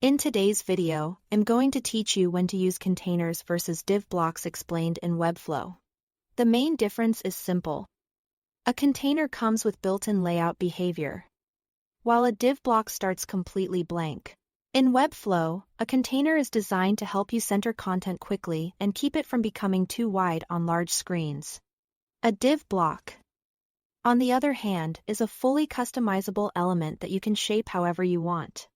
In today's video, I'm going to teach you when to use containers versus div blocks explained in Webflow. The main difference is simple. A container comes with built-in layout behavior, while a div block starts completely blank. In Webflow, a container is designed to help you center content quickly and keep it from becoming too wide on large screens. A div block, on the other hand, is a fully customizable element that you can shape however you want.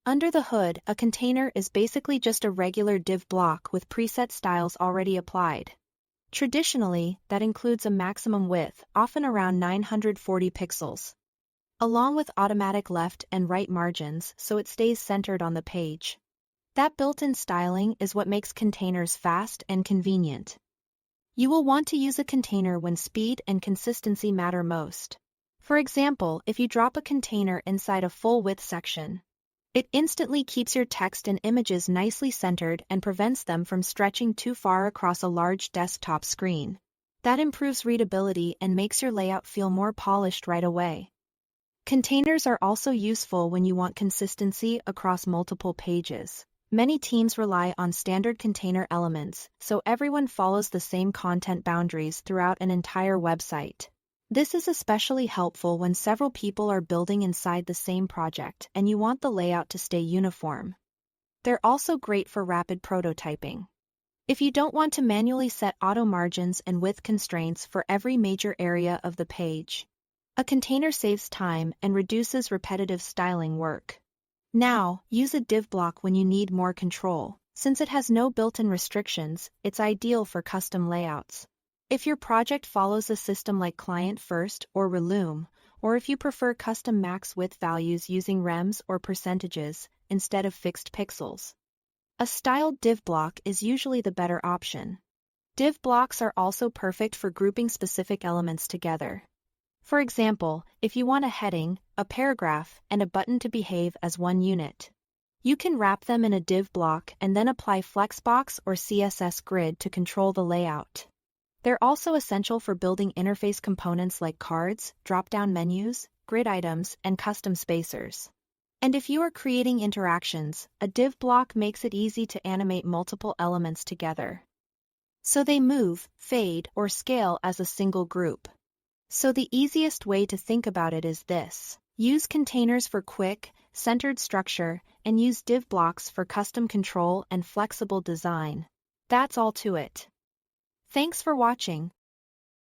Under the hood, a container is basically just a regular div block with preset styles already applied. Traditionally, that includes a maximum width, often around 940 pixels, along with automatic left and right margins so it stays centered on the page. That built-in styling is what makes containers fast and convenient. You will want to use a container when speed and consistency matter most. For example, if you drop a container inside a full-width section, it instantly keeps your text and images nicely centered and prevents them from stretching too far across a large desktop screen. That improves readability and makes your layout feel more polished right away. Containers are also useful when you want consistency across multiple pages. Many teams rely on standard container elements, so everyone follows the same content boundaries throughout an entire website. This is especially helpful when several people are building inside the same project and you want the layout to stay uniform. They're also great for rapid prototyping. If you don't want to manually set auto margins and width constraints for every major area of the page, a container saves time and reduces repetitive styling work. Now, use a div block when you need more control. Since it has no built-in restrictions, it's ideal for custom layouts. If your project follows a system like Client First or Reloom, or if you prefer custom max width values using rems or percentages instead of fixed pixels, a styled div block is usually the better option. Div blocks are also perfect for grouping specific elements together. For example, if you want a heading, a paragraph, and a button to behave as one unit, you can wrap them in a div block and then apply Flexbox or CSS Grid to control the layout. They're also essential for building interface components like cards, drop-down menus, grid items, and custom spacers. And if you are creating interactions, a div block makes it easy to animate multiple elements together, so they move, fade, or scale as a single group. So the easiest way to think about it is this: use containers for quick, centered structure, and use div blocks for custom control and flexible design. That's all to it. Thanks for watching.